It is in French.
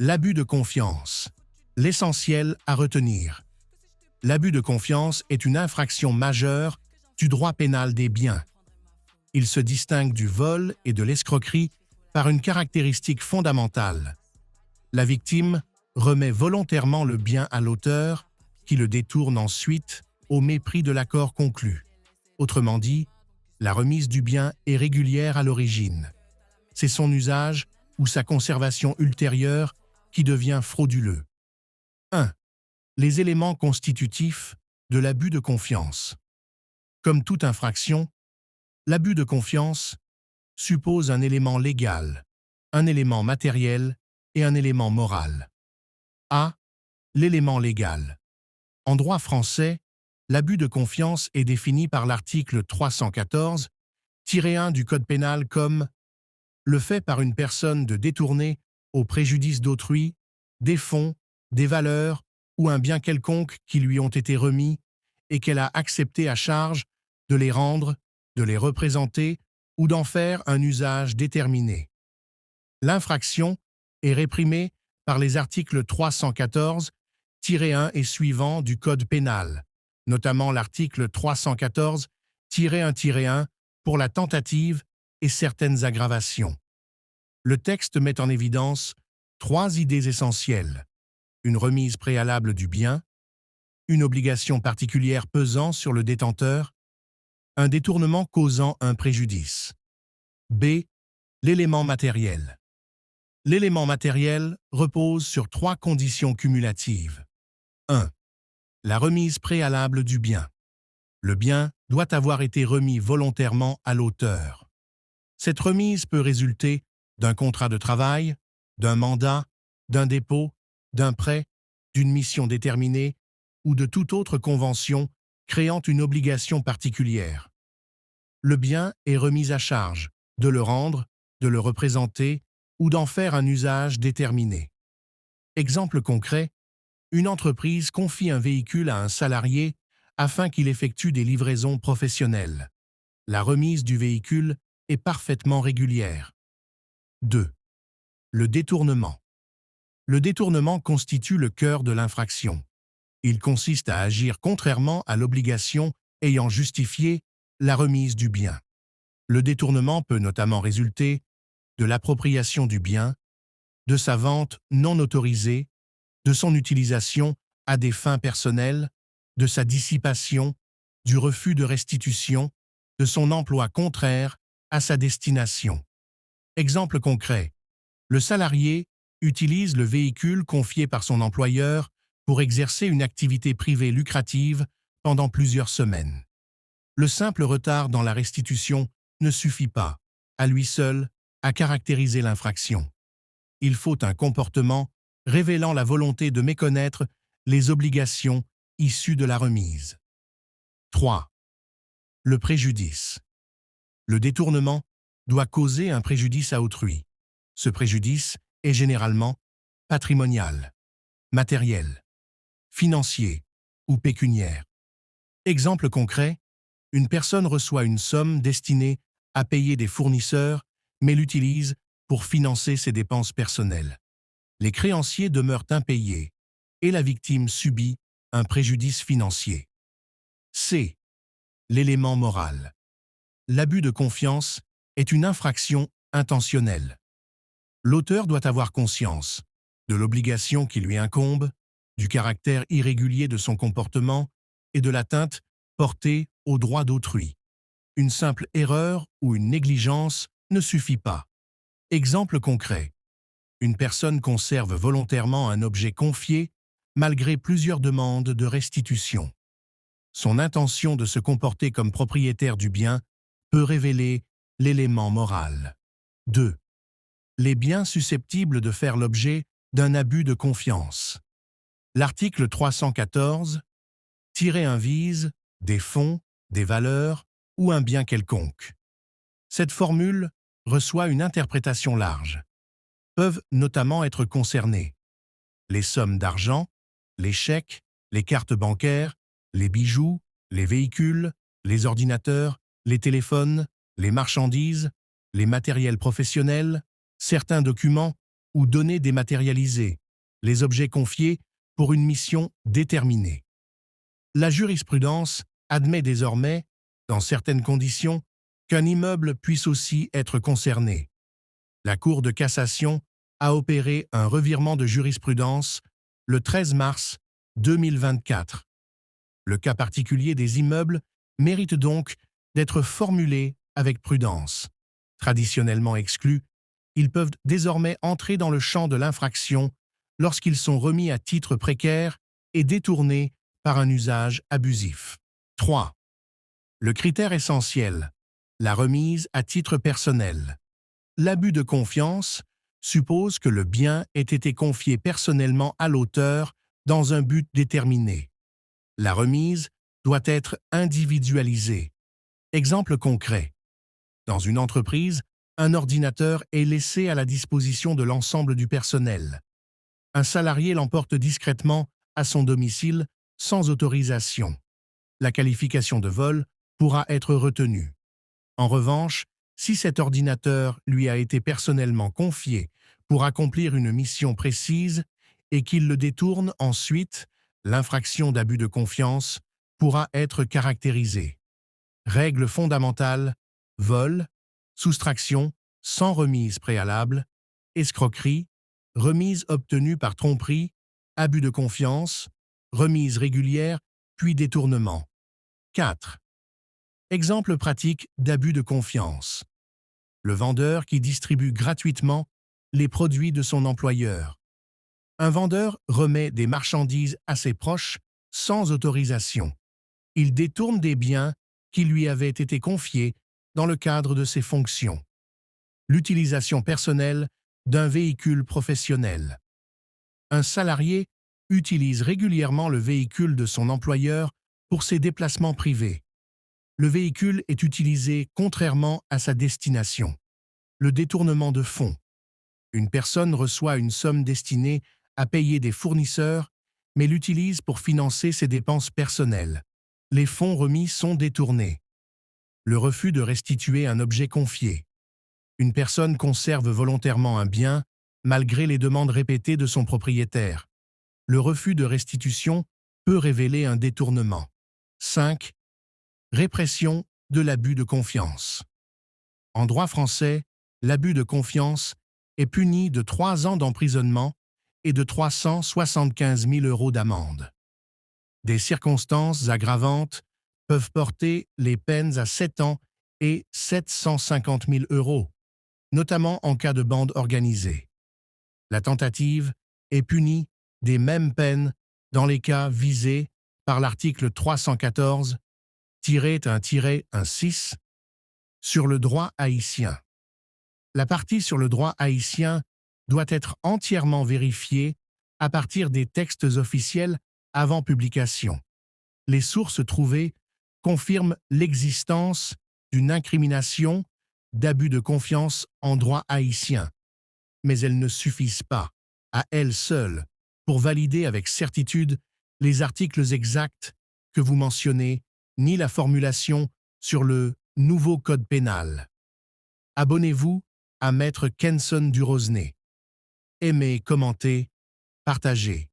L'abus de confiance. L'essentiel à retenir. L'abus de confiance est une infraction majeure du droit pénal des biens. Il se distingue du vol et de l'escroquerie par une caractéristique fondamentale. La victime remet volontairement le bien à l'auteur, qui le détourne ensuite au mépris de l'accord conclu. Autrement dit, la remise du bien est régulière à l'origine. C'est son usage ou sa conservation ultérieure qui devient frauduleux. 1. Les éléments constitutifs de l'abus de confiance. Comme toute infraction, l'abus de confiance suppose un élément légal, un élément matériel et un élément moral. A. L'élément légal. En droit français, l'abus de confiance est défini par l'article 314-1 du Code pénal comme le fait par une personne de détourner, au préjudice d'autrui, des fonds, des valeurs ou un bien quelconque qui lui ont été remis et qu'elle a accepté à charge de les rendre, de les représenter ou d'en faire un usage déterminé. L'infraction est réprimée par les articles 314-1 et suivants du Code pénal, notamment l'article 314-1-1 pour la tentative et certaines aggravations. Le texte met en évidence 3 idées essentielles: une remise préalable du bien, une obligation particulière pesant sur le détenteur, un détournement causant un préjudice. B. L'élément matériel. L'élément matériel repose sur 3 conditions cumulatives. 1. La remise préalable du bien. Le bien doit avoir été remis volontairement à l'auteur. Cette remise peut résulter d'un contrat de travail, d'un mandat, d'un dépôt, d'un prêt, d'une mission déterminée ou de toute autre convention créant une obligation particulière. Le bien est remis à charge de le rendre, de le représenter ou d'en faire un usage déterminé. Exemple concret, une entreprise confie un véhicule à un salarié afin qu'il effectue des livraisons professionnelles. La remise du véhicule est parfaitement régulière. 2. Le détournement. Le détournement constitue le cœur de l'infraction. Il consiste à agir contrairement à l'obligation ayant justifié la remise du bien. Le détournement peut notamment résulter de l'appropriation du bien, de sa vente non autorisée, de son utilisation à des fins personnelles, de sa dissipation, du refus de restitution, de son emploi contraire à sa destination. Exemple concret, le salarié utilise le véhicule confié par son employeur pour exercer une activité privée lucrative pendant plusieurs semaines. Le simple retard dans la restitution ne suffit pas, à lui seul, à caractériser l'infraction. Il faut un comportement révélant la volonté de méconnaître les obligations issues de la remise. 3. Le préjudice. Le détournement doit causer un préjudice à autrui. Ce préjudice est généralement patrimonial, matériel, financier ou pécuniaire. Exemple concret, une personne reçoit une somme destinée à payer des fournisseurs, mais l'utilise pour financer ses dépenses personnelles. Les créanciers demeurent impayés et la victime subit un préjudice financier. C. L'élément moral. L'abus de confiance est une infraction intentionnelle. L'auteur doit avoir conscience de l'obligation qui lui incombe, du caractère irrégulier de son comportement et de l'atteinte portée aux droits d'autrui. Une simple erreur ou une négligence ne suffit pas. Exemple concret. Une personne conserve volontairement un objet confié malgré plusieurs demandes de restitution. Son intention de se comporter comme propriétaire du bien peut révéler l'élément moral. 2. Les biens susceptibles de faire l'objet d'un abus de confiance. L'article 314-1 vise des fonds, des valeurs ou un bien quelconque. Cette formule reçoit une interprétation large. Peuvent notamment être concernés les sommes d'argent, les chèques, les cartes bancaires, les bijoux, les véhicules, les ordinateurs, les téléphones, les marchandises, les matériels professionnels, certains documents ou données dématérialisées, les objets confiés pour une mission déterminée. La jurisprudence admet désormais, dans certaines conditions, qu'un immeuble puisse aussi être concerné. La Cour de cassation a opéré un revirement de jurisprudence le 13 mars 2024. Le cas particulier des immeubles mérite donc d'être formulé avec prudence. Traditionnellement exclus, ils peuvent désormais entrer dans le champ de l'infraction lorsqu'ils sont remis à titre précaire et détournés par un usage abusif. 3. Le critère essentiel, la remise à titre personnel. L'abus de confiance suppose que le bien ait été confié personnellement à l'auteur dans un but déterminé. La remise doit être individualisée. Exemple concret. Dans une entreprise, un ordinateur est laissé à la disposition de l'ensemble du personnel. Un salarié l'emporte discrètement à son domicile sans autorisation. La qualification de vol pourra être retenue. En revanche, si cet ordinateur lui a été personnellement confié pour accomplir une mission précise et qu'il le détourne ensuite, l'infraction d'abus de confiance pourra être caractérisée. Règle fondamentale, vol, soustraction, sans remise préalable, escroquerie, remise obtenue par tromperie, abus de confiance, remise régulière, puis détournement. 4. Exemple pratique d'abus de confiance. Le vendeur qui distribue gratuitement les produits de son employeur. Un vendeur remet des marchandises à ses proches sans autorisation. Il détourne des biens qui lui avaient été confiés dans le cadre de ses fonctions. L'utilisation personnelle d'un véhicule professionnel. Un salarié utilise régulièrement le véhicule de son employeur pour ses déplacements privés. Le véhicule est utilisé contrairement à sa destination. Le détournement de fonds. Une personne reçoit une somme destinée à payer des fournisseurs, mais l'utilise pour financer ses dépenses personnelles. Les fonds remis sont détournés. Le refus de restituer un objet confié. Une personne conserve volontairement un bien, malgré les demandes répétées de son propriétaire. Le refus de restitution peut révéler un détournement. 5. Répression de l'abus de confiance. En droit français, l'abus de confiance est puni de 3 ans d'emprisonnement et de 375 000 € d'amende. Des circonstances aggravantes peuvent porter les peines à 7 ans et 750 000 €, notamment en cas de bande organisée. La tentative est punie des mêmes peines dans les cas visés par l'article 314-1-6 sur le droit haïtien. La partie sur le droit haïtien doit être entièrement vérifiée à partir des textes officiels avant publication. Les sources trouvées confirment l'existence d'une incrimination d'abus de confiance en droit haïtien, mais elles ne suffisent pas, à elles seules, pour valider avec certitude les articles exacts que vous mentionnez, ni la formulation sur le nouveau code pénal. Abonnez-vous à Maître Kenson Durosnay. Aimez, commentez, partagez.